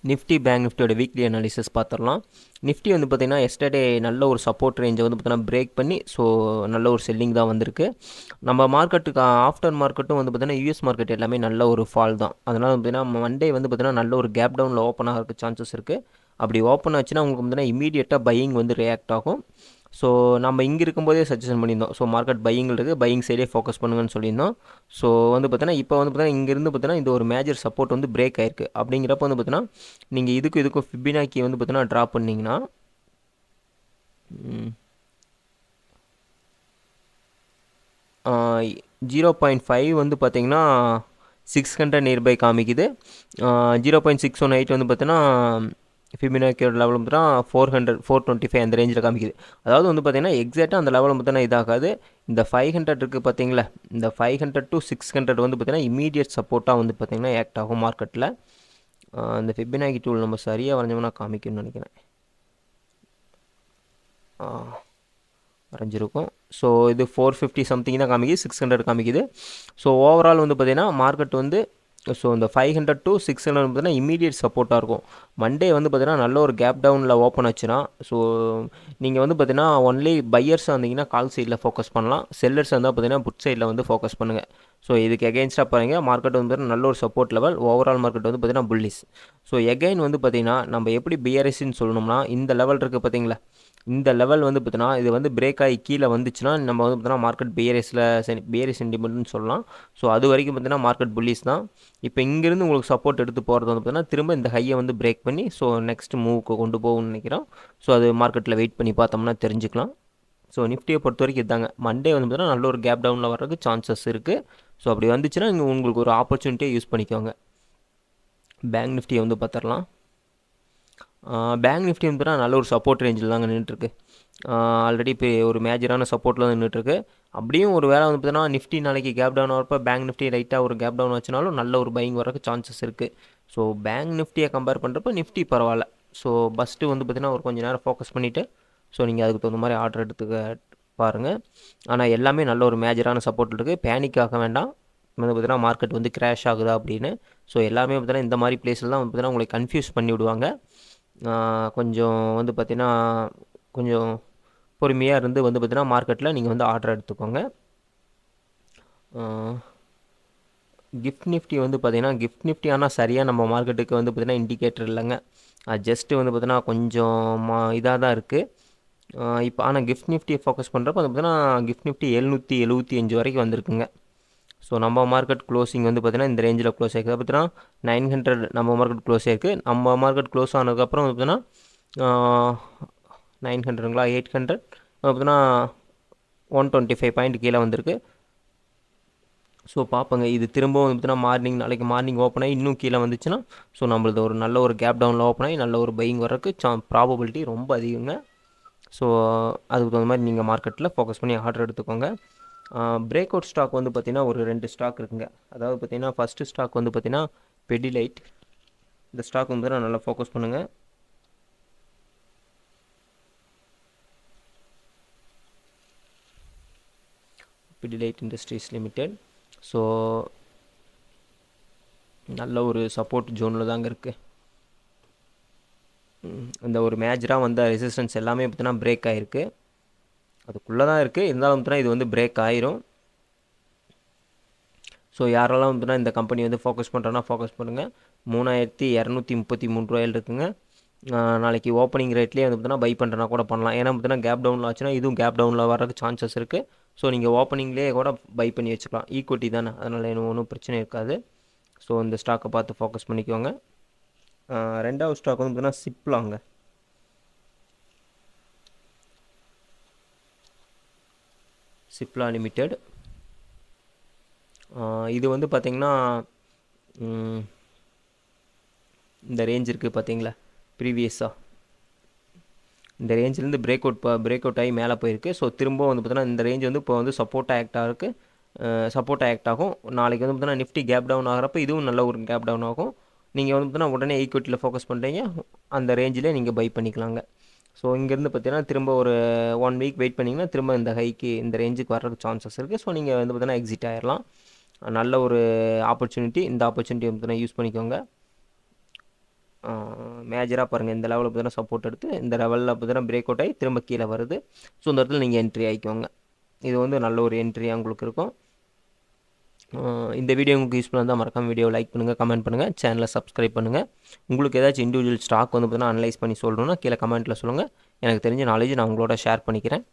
Nifty bank நிஃப்டியோட weekly analysis பார்த்துடலாம். Nifty வந்து பார்த்திங்கன்னா எஸ்டர்டே நல்ல ஒரு சப்போர்ட் ரேஞ்சை வந்து பார்த்தீங்கன்னா பிரேக் பண்ணி ஸோ நல்ல ஒரு செல்லிங் தான் வந்திருக்கு. நம்ம மார்க்கெட்டுக்கு ஆஃப்டர் மார்க்கெட்டும் வந்து பார்த்திங்கன்னா யூஎஸ் மார்க்கெட் எல்லாமே நல்ல ஒரு ஃபால் தான். அதனால் வந்து பார்த்திங்கன்னா மண்டே வந்து பார்த்திங்கன்னா நல்ல ஒரு கேப் டவுனில் ஓப்பன் ஆகிறதுக்கு சான்சஸ் இருக்குது. அப்படி ஓப்பன் ஆச்சுன்னா உங்களுக்கு பார்த்தீங்கன்னா இமீடியட்டாக பையிங் வந்து ரியாக்ட் ஆகும். ஸோ நம்ம இங்கே இருக்கும்போதே சஜஷன் பண்ணியிருந்தோம். ஸோ மார்க்கெட் பையிங் இருக்குது, பையிங் சைடே ஃபோக்கஸ் பண்ணுங்கன்னு சொல்லியிருந்தோம். ஸோ வந்து பார்த்தீங்கன்னா இப்போ வந்து பார்த்தீங்கன்னா இங்கேருந்து பார்த்தீங்கன்னா இந்த ஒரு மேஜர் சப்போர்ட் வந்து பிரேக் ஆயிருக்கு. அப்படிங்கிறப்ப வந்து பார்த்தீங்கன்னா நீங்கள் இதுக்கும் ஃபிபினாக்கி வந்து பார்த்தீங்கன்னா ட்ரா பண்ணிங்கன்னா 0.5 வந்து பார்த்தீங்கன்னா 600 நியர்பை காமிக்குது. 0.618 வந்து பார்த்தீங்கன்னா ஃபிபினாக்கியோட லெவல் பார்த்தீங்கன்னா 425 அந்த ரேஞ்சில் காமிக்குது. அதாவது வந்து பார்த்தீங்கன்னா எக்ஸாக்டாக அந்த லெவலில் பார்த்தீங்கன்னா இதாகாது. இந்த 500 இருக்குது பார்த்தீங்களா, இந்த 500 to 600 வந்து பார்த்தீங்கன்னா இமீடியட் சப்போர்ட்டாக வந்து பார்த்தீங்கன்னா ஆக்ட் ஆகும் மார்க்கெட்டில். இந்த ஃபிபினாக்கி டூல் நம்ம சரியாக வரைஞ்சோம்னா காமிக்கும்னு நினைக்கிறேன். வரைஞ்சிருக்கும். ஸோ இது 450 சம்திங் தான் காமிக்குது, 600 காமிக்குது. ஸோ ஓவரால் வந்து பார்த்தீங்கன்னா மார்க்கெட் வந்து ஸோ இந்த 500 to 600 பார்த்தீங்கன்னா இமீடியட் சப்போர்ட்டாக இருக்கும். மண்டே வந்து பார்த்தீங்கன்னா நல்ல ஒரு கேப் டவுனில் ஓப்பன் ஆச்சுன்னா ஸோ நீங்கள் வந்து பார்த்தீங்கன்னா ஒன்லி பையர்ஸாக இருந்தீங்கன்னா கால் சைடில் ஃபோக்கஸ் பண்ணலாம். செல்லர்ஸ் இருந்தால் பார்த்தீங்கன்னா புட் சைடில் வந்து ஃபோக்கஸ் பண்ணுங்கள். ஸோ இதுக்கு எகெயின்ஸ்டாக பாருங்க, மார்க்கெட் வந்து நல்ல ஒரு சப்போர்ட் லெவல். ஓவரால் மார்க்கெட் வந்து பார்த்தீங்கன்னா புல்லிஸ். ஸோ எகைன் வந்து பார்த்தீங்கன்னா நம்ம எப்படி பிஆர்எஸ்ன்னு சொல்லணும்னா இந்த லெவல் இருக்குது பார்த்தீங்களா, இந்த லெவல் வந்து பார்த்தீங்கன்னா இது வந்து பிரேக் ஆகி கீழே வந்துச்சுன்னா நம்ம வந்து பார்த்தீங்கன்னா மார்க்கெட் பிஆர்எஸ் சென்டிமெண்ட்னு சொல்லலாம். ஸோ அது வரைக்கும் பார்த்தீங்கன்னா மார்க்கெட் புல்லிஸ் தான். இப்போ இங்கேருந்து உங்களுக்கு சப்போர்ட் எடுத்து போகிறது வந்து பார்த்தீங்கன்னா திரும்ப இந்த ஹையை வந்து பிரேக் பண்ணி ஸோ நெக்ஸ்ட் மூவுக்கு கொண்டு போகும்னு நினைக்கிறோம். ஸோ அது மார்க்கெட்டில் வெயிட் பண்ணி பார்த்தோம்னா தெரிஞ்சுக்கலாம். ஸோ நிஃப்டியை பொறுத்த வரைக்கும் இதாங்க, மண்டே வந்து பார்த்தீங்கன்னா நல்ல ஒரு கேப் டவுனில் வர்றதுக்கு சான்சஸ் இருக்குது. ஸோ அப்படி வந்துச்சுன்னா இங்கே உங்களுக்கு ஒரு ஆப்பர்ச்சுனிட்டியை யூஸ் பண்ணிக்கோங்க. பேங்க் நிஃப்டியை வந்து பார்த்துடலாம். பேங்க் நிஃப்டி வந்து நல்ல ஒரு சப்போர்ட் ரேஞ்சில் தாங்க நின்றுட்டுருக்கு. ஆல்ரெடி இப்போ ஒரு மேஜரான சப்போர்ட்டில் தான் நின்றுட்டுருக்கு. அப்படியும் ஒரு வேளை வந்து பார்த்தீங்கன்னா நிஃப்டி நாளைக்கு கேப் டவுன் ஆகிறப்ப பேங்க் நிஃப்டி லைட்டாக ஒரு கேப் டவுன் வச்சுனாலும் நல்ல ஒரு பையிங் வரக்கு சான்சஸ் இருக்குது. ஸோ பேங்க் நிஃப்டியை கம்பேர் பண்ணுறப்ப நிஃப்டி பரவாயில்ல. ஸோ ஃபஸ்ட்டு வந்து பார்த்தீங்கன்னா ஒரு கொஞ்சம் நேரம் ஃபோக்கஸ் பண்ணிவிட்டு ஸோ நீங்கள் அதுக்கு தகுந்த மாதிரி ஆர்டர் எடுத்துக்க பாருங்கள். ஆனால் எல்லாமே நல்ல ஒரு மேஜரான சப்போர்ட் இருக்குது. பேனிக் ஆக வேண்டாம் வந்து பார்த்தீங்கன்னா மார்க்கெட் வந்து கிராஷ் ஆகுதா அப்படின்னு. ஸோ எல்லாமே பார்த்தீங்கன்னா இந்த மாதிரி பிளேஸில் தான் வந்து பார்த்தீங்கன்னா உங்களை கன்ஃபியூஸ் பண்ணி விடுவாங்க. கொஞ்சம் வந்து பார்த்தீங்கன்னா கொஞ்சம் பொறுமையாக இருந்து வந்து பார்த்தீங்கன்னா மார்க்கெட்டில் நீங்கள் வந்து ஆர்டர் எடுத்துக்கோங்க. கிஃப்ட் நிஃப்டி வந்து பார்த்தீங்கன்னா கிஃப்ட் நிஃப்டி ஆனால் சரியாக நம்ம மார்க்கெட்டுக்கு வந்து பார்த்தீங்கன்னா இண்டிகேட்டர் இல்லைங்க. அது ஜஸ்ட்டு வந்து பார்த்தீங்கன்னா கொஞ்சம் இதாக தான் இருக்குது. இப்போ ஆனால் கிஃப்ட் நிஃப்டியை ஃபோக்கஸ் பண்ணுறப்ப வந்து பார்த்தீங்கன்னா கிஃப்ட் நிஃப்டி 775 வரைக்கும் வந்திருக்குங்க. ஸோ நம்ம மார்க்கெட் க்ளோசிங் வந்து பார்த்தீங்கன்னா இந்த ரேஞ்சில் க்ளோஸ் ஆகிருக்கு. பார்த்தீங்கன்னா 900 நம்ம மார்க்கெட் க்ளோஸ் ஆகிருக்கு. நம்ம மார்க்கெட் க்ளோஸ் ஆனதுக்கப்புறம் வந்து பார்த்தீங்கன்னா 900ங்களா 800 பார்த்தீங்கன்னா 125 பாயிண்ட் கீழே வந்திருக்கு. ஸோ பார்ப்போங்க, இது திரும்பவும் வந்து பார்த்தீங்கன்னா நாளைக்கு மார்னிங் ஓப்பன் ஆகி இன்னும் கீழே வந்துச்சுன்னா ஸோ நம்மளது ஒரு நல்ல ஒரு கேப் டவுனில் ஓப்பன் ஆகி நல்ல ஒரு பையிங் வர்றதுக்கு ப்ராபபிலிட்டி ரொம்ப அதிகங்க. ஸோ அதுக்கு தகுந்த மாதிரி நீங்கள் மார்க்கெட்டில் ஃபோக்கஸ் பண்ணி ஆர்டர் எடுத்துக்கோங்க. பிரேக் அவுட் ஸ்டாக் வந்து பார்த்திங்கன்னா ஒரு 2 ஸ்டாக் இருக்குங்க. அதாவது பார்த்திங்கன்னா ஃபஸ்ட்டு ஸ்டாக் வந்து பார்த்திங்கன்னா பெடிலைட். இந்த ஸ்டாக் வந்து நான் நல்லா ஃபோக்கஸ் பண்ணுங்கள். பெடிலைட் இண்டஸ்ட்ரீஸ் லிமிடெட். ஸோ நல்ல ஒரு சப்போர்ட் ஜோனில் தாங்க இருக்குது. இந்த ஒரு மேஜராக வந்த ரெசிஸ்டன்ஸ் எல்லாமே பார்த்தீங்கன்னா பிரேக் ஆகிருக்கு. அதுக்குள்ளே தான் இருக்குது, இருந்தாலும் பார்த்தீங்கன்னா இது வந்து பிரேக் ஆயிரும். ஸோ யாரெல்லாம் வந்துன்னா இந்த கம்பெனி வந்து ஃபோக்கஸ் பண்ணுறோன்னா ஃபோக்கஸ் பண்ணுங்கள். 3233 ரூபாயில் இருக்குங்க. நாளைக்கு ஓப்பனிங் ரேட்லேயே வந்து பார்த்தீங்கன்னா பை பண்ணுறனா கூட பண்ணலாம். ஏன்னா பார்த்தீங்கன்னா கேப் டவுனில் ஆச்சுன்னா இதுவும் கேப் டவுனில் வரதுக்கு சான்சஸ் இருக்குது. ஸோ நீங்கள் ஓப்பனிங்லேயே கூட பை பண்ணி வச்சுக்கலாம். ஈக்குவிட்டி தானே, அதனால் எனக்கு ஒன்றும் பிரச்சனை இருக்காது. ஸோ இந்த ஸ்டாக்கை பார்த்து ஃபோக்கஸ் பண்ணிக்கோங்க. ரெண்டாவது ஸ்டாக் வந்து பார்த்தீங்கன்னா சிப்லாங்க. சிப்லா லிமிடெட். இது வந்து பார்த்திங்கன்னா இந்த ரேஞ்ச் இருக்குது பார்த்தீங்களா, ப்ரீவியஸாக இந்த ரேஞ்சிலேருந்து பிரேக் அவுட் ஆகி மேலே போயிருக்கு. ஸோ திரும்பவும் வந்து பார்த்தீங்கன்னா இந்த ரேஞ்ச் வந்து இப்போ வந்து சப்போர்ட்டாக ஆக்ட் ஆகும். நாளைக்கு வந்து பார்த்தீங்கன்னா நிஃப்டி கேப் டவுன் ஆகிறப்ப இதுவும் நல்ல ஒரு கேப் டவுன் ஆகும். நீங்கள் வந்து பார்த்தீங்கன்னா உடனே ஈக்விட்டியில் ஃபோக்கஸ் பண்ணுறீங்க, அந்த ரேஞ்சிலே நீங்கள் பை பண்ணிக்கலாங்க. ஸோ இங்கேருந்து பார்த்தீங்கன்னா திரும்ப ஒரு 1 வீக் வெயிட் பண்ணிங்கன்னா திரும்ப இந்த ஹைக்கு இந்த ரேஞ்சுக்கு வர்றதுக்கு சான்சஸ் இருக்குது. ஸோ நீங்கள் வந்து பார்த்தீங்கன்னா எக்ஸிட் ஆகிடலாம். நல்ல ஒரு ஆப்பர்ச்சுனிட்டி. இந்த ஆப்பர்ச்சுனிட்டி வந்து யூஸ் பண்ணிக்கோங்க. மேஜராக பாருங்கள் இந்த லெவலில் பார்த்தீங்கன்னா சப்போர்ட் எடுத்து இந்த லெவலில் பார்த்தீங்கன்னா பிரேக் அவுட் ஆகி திரும்ப கீழே வருது. ஸோ இந்த இடத்துல நீங்கள் என்ட்ரி ஆகிக்கோங்க. இது வந்து நல்ல ஒரு என்ட்ரியாக உங்களுக்கு இருக்கும். இந்த வீடியோ உங்களுக்கு யூஸ்ஃபுல்லாக இருந்தால் மறக்காம வீடியோ லைக் பண்ணுங்கள், கமெண்ட் பண்ணுங்கள், சேனலை சப்ஸ்கிரைப் பண்ணுங்கள். உங்களுக்கு ஏதாச்சும் இண்டிவிஜுவல் ஸ்டாக் வந்து பார்த்தீங்கன்னா அனலைஸ் பண்ணி சொல்லணும்னா கீழே கமெண்ட்டில் சொல்லுங்கள். எனக்கு தெரிஞ்ச நாலேஜ் நான் உங்களோட ஷேர் பண்ணிக்கிறேன்.